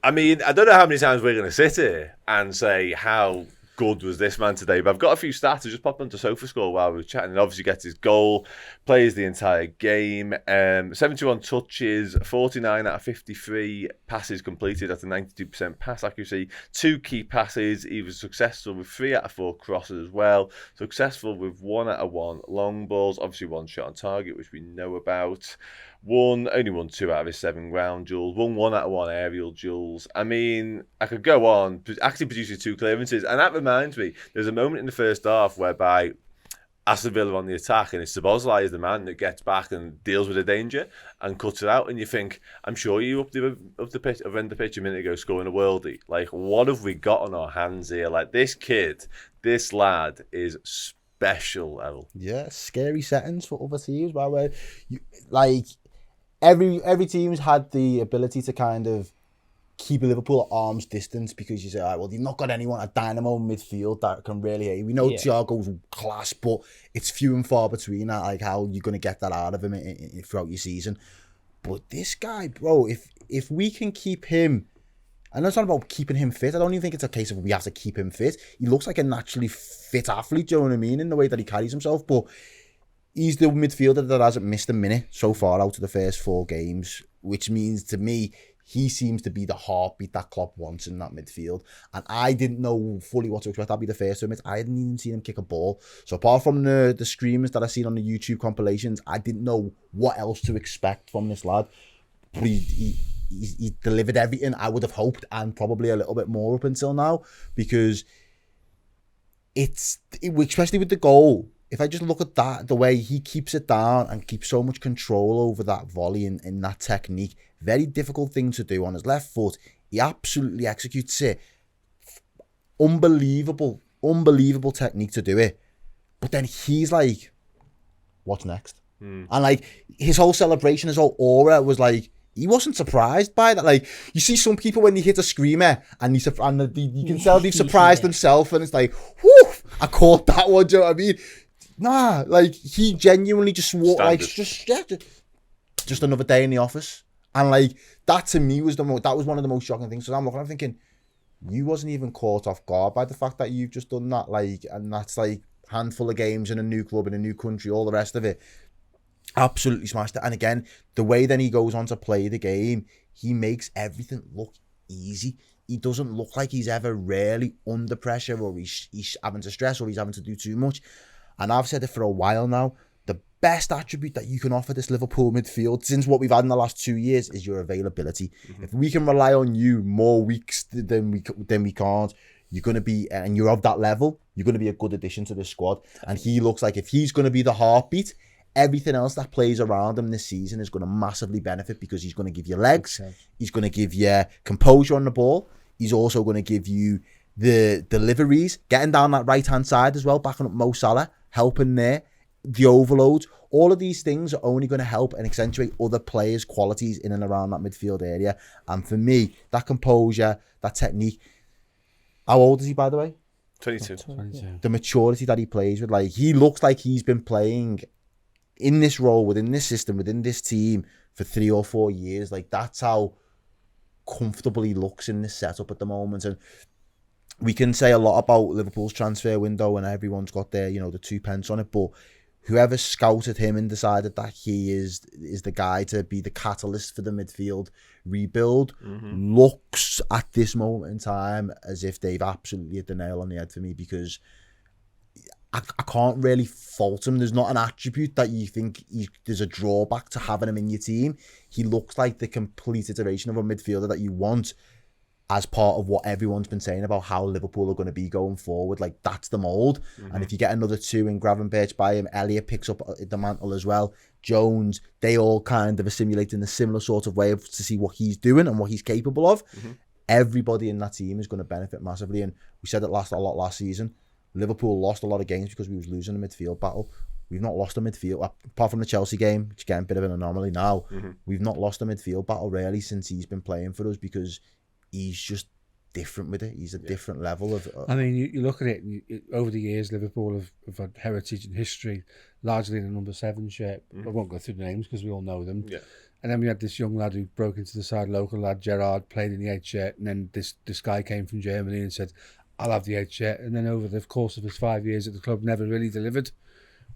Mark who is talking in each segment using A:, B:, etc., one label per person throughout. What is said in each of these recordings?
A: I mean, I don't know how many times we're going to sit here and say how good was this man today, but I've got a few stats. I just popped onto SofaScore while we were chatting, and obviously gets his goal, plays the entire game, 71 touches, 49 out of 53 passes completed. That's a 92% pass accuracy. 2 key passes. He was successful with 3 out of 4 crosses as well. Successful with 1 out of 1 long balls. Obviously 1 shot on target, which we know about. Only won 2 out of his 7 ground duels. Won 1 out of 1 aerial duels. I mean, I could go on. Actually producing 2 clearances. And that reminds me, there's a moment in the first half whereby Aston Villa on the attack, and it's Szoboszlai is the man that gets back and deals with the danger and cuts it out. And you think, I'm sure you up the pitch, around the pitch a minute ago scoring a worldie. Like, what have we got on our hands here? Like, this kid, this lad is special level.
B: Yeah, scary settings for other teams. By the way, every team's had the ability to kind of keep Liverpool at arm's distance because you say, all right, well, they've not got anyone at dynamo midfield that can really... We know Thiago's class, but it's few and far between that, like how you're going to get that out of him throughout your season. But this guy, bro, if we can keep him... I know it's not about keeping him fit. I don't even think it's a case of we have to keep him fit. He looks like a naturally fit athlete, do you know what I mean, in the way that he carries himself, but... He's the midfielder that hasn't missed a minute so far out of the first 4 games, which means to me, he seems to be the heartbeat that Klopp wants in that midfield. And I didn't know fully what to expect. I'll be the first to admit, I hadn't even seen him kick a ball. So apart from the screamers that I've seen on the YouTube compilations, I didn't know what else to expect from this lad. But he delivered everything I would have hoped, and probably a little bit more up until now, because especially with the goal, if I just look at that, the way he keeps it down and keeps so much control over that volley and that technique, very difficult thing to do on his left foot. He absolutely executes it. Unbelievable technique to do it. But then he's like, what's next? And like, his whole celebration, his whole aura was like, he wasn't surprised by that. Like, you see some people when they hit a screamer and you can tell they've surprised themselves, and it's like, whew, I caught that one, do you know what I mean? Nah, like, he genuinely just walked, like, just another day in the office. And, like, that to me was that was one of the most shocking things. So I'm thinking, you wasn't even caught off guard by the fact that you've just done that, like, and that's, like, handful of games in a new club, in a new country, all the rest of it. Absolutely smashed it. And again, the way then he goes on to play the game, he makes everything look easy. He doesn't look like he's ever really under pressure, or he's having to stress, or he's having to do too much. And I've said it for a while now, the best attribute that you can offer this Liverpool midfield, since what we've had in the last 2 years, is your availability. If we can rely on you more weeks than we can't, you're going to be, and you're of that level, you're going to be a good addition to this squad. And he looks like if he's going to be the heartbeat, everything else that plays around him this season is going to massively benefit, because he's going to give you legs, he's going to give you composure on the ball, he's also going to give you the deliveries, getting down that right-hand side as well, backing up Mo Salah, helping there, the overloads. All of these things are only going to help and accentuate other players' qualities in and around that midfield area. And for me, that composure, that technique. How old is he, by the way?
A: 22.
B: The maturity that he plays with, like, he looks like he's been playing in this role, within this system, within this team for 3 or 4 years. Like, that's how comfortable he looks in this setup at the moment. And we can say a lot about Liverpool's transfer window, and everyone's got their, the 2 pence on it, but whoever scouted him and decided that he is the guy to be the catalyst for the midfield rebuild looks at this moment in time as if they've absolutely hit the nail on the head for me, because I can't really fault him. There's not an attribute that you think there's a drawback to having him in your team. He looks like the complete iteration of a midfielder that you want as part of what everyone's been saying about how Liverpool are going to be going forward. Like, that's the mould. And if you get another 2 in Gravenberch by him, Elliott picks up the mantle as well, Jones, they all kind of are simulating a similar sort of way to see what he's doing and what he's capable of. Everybody in that team is going to benefit massively. And we said it a lot last season. Liverpool lost a lot of games because we was losing a midfield battle. We've not lost a midfield, apart from the Chelsea game, which again, a bit of an anomaly now. We've not lost a midfield battle really since he's been playing for us, because he's just different with it. He's a different level of...
C: I mean, you look at it, over the years, Liverpool have had heritage and history, largely in the number 7 shape. I won't go through the names because we all know them. And then we had this young lad who broke into the side, local lad, Gerrard, played in the 8th shirt. And then this guy came from Germany and said, I'll have the 8th shirt. And then over the course of his 5 years at the club, never really delivered.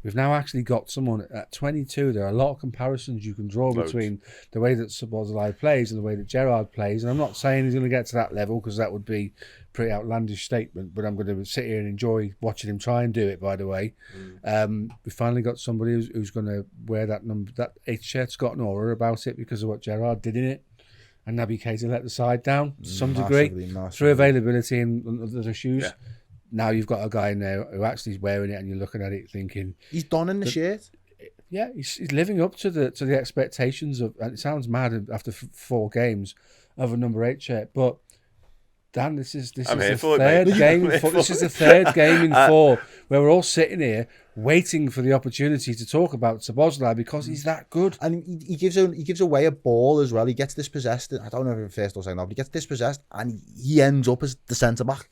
C: We've now actually got someone at 22. There are a lot of comparisons you can draw between the way that Szoboszlai plays and the way that Gerrard plays. And I'm not saying he's going to get to that level because that would be a pretty outlandish statement, but I'm going to sit here and enjoy watching him try and do it, by the way. We finally got somebody who's going to wear that number. That 8th shirt's got an aura about it because of what Gerrard did in it. And Naby Keita let the side down to some degree through availability and other issues. Yeah. Now you've got a guy now who actually is wearing it, and you're looking at it thinking
B: he's done in the shirt.
C: Yeah, he's living up to the expectations of. And it sounds mad after 4 games of a number 8 shirt, but Dan, this is the third game. This is the third game in 4 where we're all sitting here waiting for the opportunity to talk about Szoboszlai because he's that good.
B: And he gives away a ball as well. He gets dispossessed. I don't know if it's first or second, but he gets dispossessed, and he ends up as the centre back,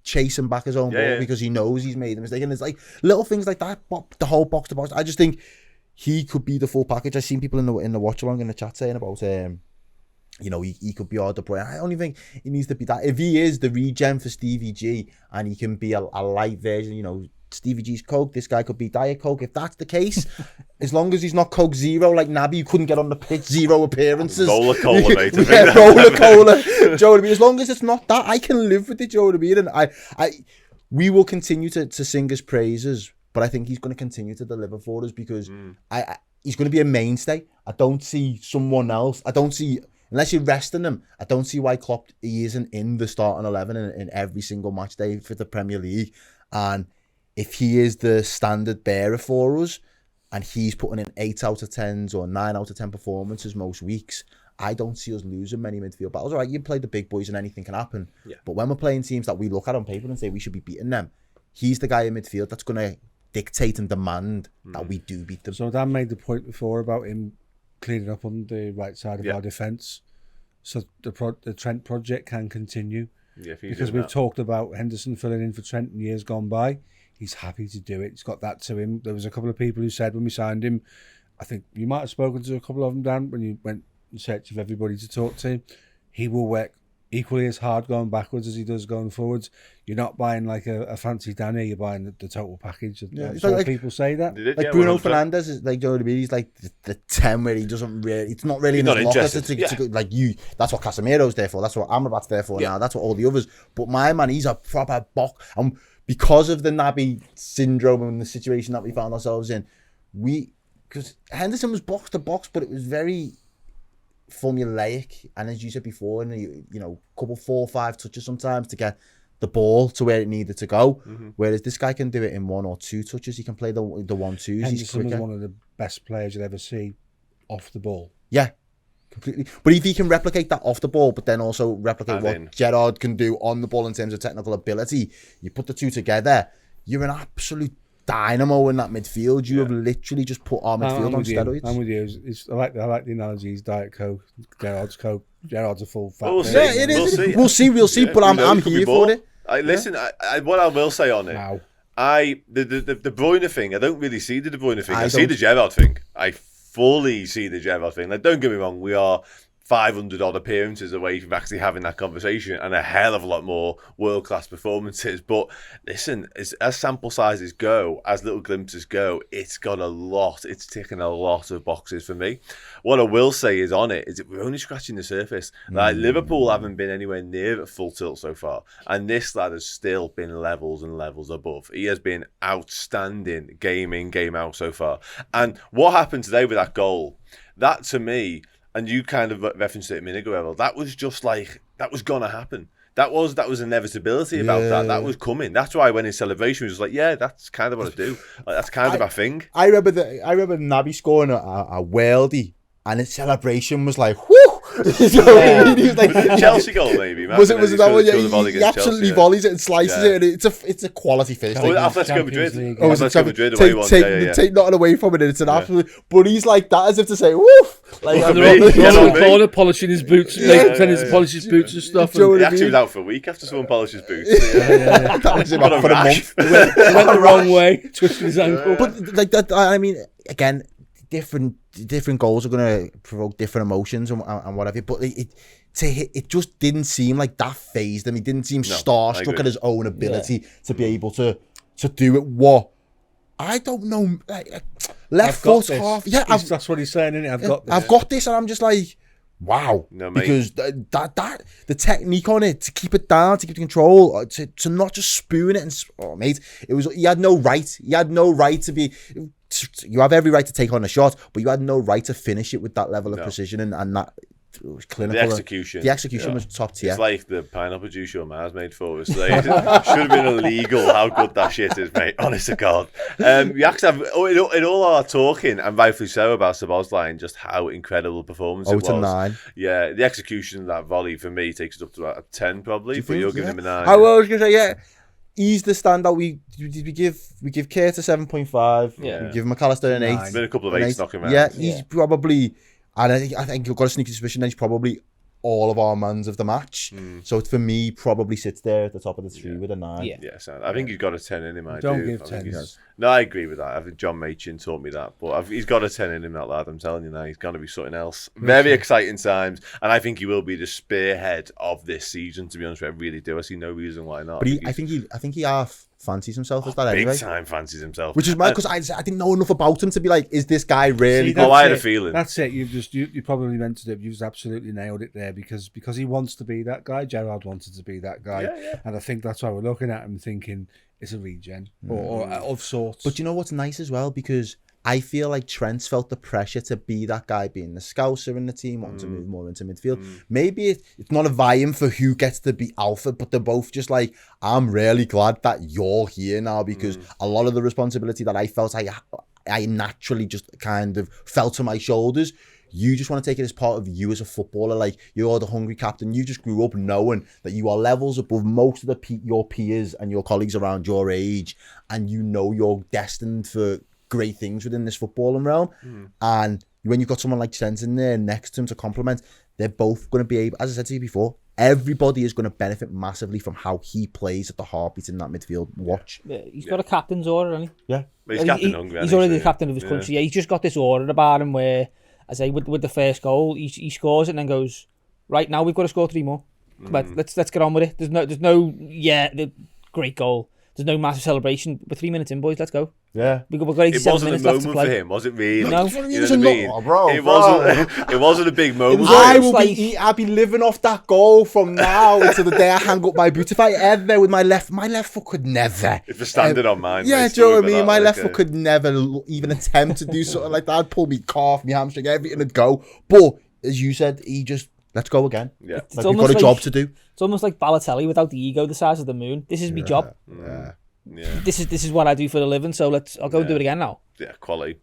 B: chasing back his own ball because he knows he's made a mistake. And it's like little things like that, the whole box to box. I just think he could be the full package. I've seen people in the watch along in the chat saying about he could be all the boy. I don't even think he needs to be that. If he is the regen for Stevie G and he can be a light version, Stevie G's Coke, this guy could be Diet Coke. If that's the case, as long as he's not Coke Zero like Naby, you couldn't get on the pitch, 0 appearances.
A: Roller Cola, mate.
B: Roller Cola. Joe, what I mean? As long as it's not that, I can live with it, Joe, what I mean? And we will continue to sing his praises, but I think he's going to continue to deliver for us because he's going to be a mainstay. I don't see someone else. Unless you're resting him, I don't see why Klopp he isn't in the starting 11 in every single match day for the Premier League. And if he is the standard bearer for us, and he's putting in 8 out of 10s or 9 out of 10 performances most weeks, I don't see us losing many midfield battles. All right, you play the big boys and anything can happen. Yeah. But when we're playing teams that we look at on paper and say we should be beating them, he's the guy in midfield that's going to dictate and demand that we do beat them.
C: So Dan made the point before about him cleaning up on the right side of our defence, so the Trent project can continue. Yeah, because we've talked about Henderson filling in for Trent in years gone by. He's happy to do it. He's got that to him. There was a couple of people who said when we signed him, I think you might have spoken to a couple of them, Dan, when you went in search of everybody to talk to him. He will work equally as hard going backwards as he does going forwards. You're not buying like a fancy Danny, you're buying the total package. Yeah, like people say that.
B: Like Bruno Fernandes is like, you know what I mean? He's like the 10 where he doesn't really, it's not really in his locker to like you. That's what Casemiro's there for. That's what Amrabat's there for now. That's what all the others. But my man, he's a proper box. And because of the Naby syndrome and the situation that we found ourselves in, because Henderson was box to box, but it was very formulaic, and as you said before, and couple 4 or 5 touches sometimes to get the ball to where it needed to go. Whereas this guy can do it in 1 or 2 touches. He can play the 1-2s.
C: Henderson was one of the best players you'll ever see off the ball.
B: Yeah, completely. But if he can replicate that off the ball, but then also replicate what Gerrard can do on the ball in terms of technical ability, you put the two together, you're an absolute dynamo in that midfield. You have literally just put our midfield on steroids.
C: I'm with you. I like the analogy. He's Diet Coke, Gerrard's Coke. Gerrard's a full fat.
B: We'll see. But I'm here for it.
A: Listen, what I will say on it. Wow. The De Bruyne thing. I don't really see the De Bruyne thing. I see the Gerrard thing. I fully see the Gerrard thing. Like, don't get me wrong. We are 500 odd appearances away from actually having that conversation, and a hell of a lot more world-class performances. But listen, as sample sizes go, as little glimpses go, it's ticking a lot of boxes for me. What I will say is on it is that we're only scratching the surface. Like, Liverpool haven't been anywhere near at full tilt so far, and this lad has still been levels and levels above. He has been outstanding game in, game out so far. And what happened today with that goal, that to me, and you kind of referenced it a minute ago, that was just like, that was going to happen. That was inevitability about that. That was coming. That's why when his celebration was just like, yeah, that's kind of what I do. Like, that's kind of a thing.
B: I remember Naby scoring a worldie, and his celebration was like, whoo! He was like,
A: Chelsea goal, maybe. Man.
B: Was it that one? Yeah, he absolutely volleys it and slices it, and it's a quality finish.
A: Atletico Madrid. Atletico Madrid away one.
B: Take nothing away from it, and it's an absolute. But he's like that as if to say, woof! Like,
C: on the corner, polishing his boots, pretending to polish his boots and stuff.
A: He actually was out for a week after someone polished his boots.
B: That was him out for a month.
C: He went the wrong way, twisted his ankle.
B: But like that, I mean, again, different goals are going to provoke different emotions and whatever. But it just didn't seem like that fazed him. He didn't seem starstruck at his own ability to be able to do it. What? I don't know. Left foot half. Yeah,
C: that's what he's saying, isn't it?
B: I've got this, and I'm just like, wow.
A: No, mate.
B: Because that the technique on it, to keep it down, to keep the control, to not just spoon it and mate, he had no right. He had no right to be. You have every right to take on a shot, but you had no right to finish it with that level of precision and that. It was clinical.
A: The execution
B: was top tier.
A: It's like the pineapple juice your Mars made for us. Like, it should have been illegal how good that shit is, mate. Honest to God. We actually have, in all our talking, and rightfully so, about Szoboszlai and just how incredible a performance it was.
B: It's a 9.
A: Yeah, the execution of that volley for me takes it up to about a 10 probably, but you're giving him a 9.
B: I was going to say, yeah. He's the standout. We give Kurt a 7.5.
A: Yeah.
B: We give McAllister an 8.
A: There's been a couple of 8s knocking around.
B: Yeah, he's probably. And I think you've got a sneaky suspicion that he's probably all of our mans of the match. So for me, probably sits there at the top of the 3 with a 9.
A: Yeah, so I think he's got a 10 in him.
C: Don't give 10.
A: No, I agree with that. I think John Machin taught me that. But he's got a 10 in him, that lad. I'm telling you now, he's going to be something else. Very exciting times. And I think he will be the spearhead of this season, to be honest with you. I really do. I see no reason why not.
B: But I think he half fancies himself as that anyway.
A: Big time fancies himself.
B: Which is mad, because I didn't know enough about him to be like, is this guy really good?
A: I had a feeling.
C: That's it. You probably meant to do. You've absolutely nailed it there, because he wants to be that guy. Gerrard wanted to be that guy.
A: Yeah.
C: And I think that's why we're looking at him thinking it's a regen or of sorts.
B: But you know what's nice as well? Because I feel like Trent's felt the pressure to be that guy, being the scouser in the team, wanting to move more into midfield. Maybe it's not a vying for who gets to be alpha, but they're both just like, I'm really glad that you're here now, because a lot of the responsibility that I felt I naturally just kind of felt on my shoulders. You just want to take it as part of you as a footballer. Like, you're the hungry captain. You just grew up knowing that you are levels above most of your peers and your colleagues around your age, and you know you're destined for great things within this footballing realm. And when you've got someone like Trent in there next to him to complement, they're both going to be able, as I said to you before, everybody is going to benefit massively from how he plays at the heartbeat in that midfield watch.
D: Yeah, he's got a captain's aura, hasn't he?
B: Yeah.
A: But he's captain hungry.
D: He's already the captain of his country. Yeah, he's just got this aura about him where, I say, with the first goal, he scores it and then goes, right, now we've got to score 3 more. But let's get on with it. There's no the great goal. There's no massive celebration. We're 3 minutes in, boys. Let's go.
B: Yeah.
D: We've got 87 minutes left to play.
A: For him, was it really?
D: No.
A: It wasn't a big moment.
B: I'd be living off that goal from now until the day I hang up my boots. If I ever with my left foot could never.
A: If it's standing on mine.
B: Yeah, do you know what I mean? My left foot could never even attempt to do something like that. I'd pull me calf, my hamstring, everything would go. But as you said, he just, let's go again.
A: Yeah.
B: Like, we've got a job to do.
D: It's almost like Balotelli without the ego the size of the moon. This is my job.
B: Yeah.
A: Yeah.
D: This is what I do for a living, so I'll go and do it again now.
A: Yeah, quality.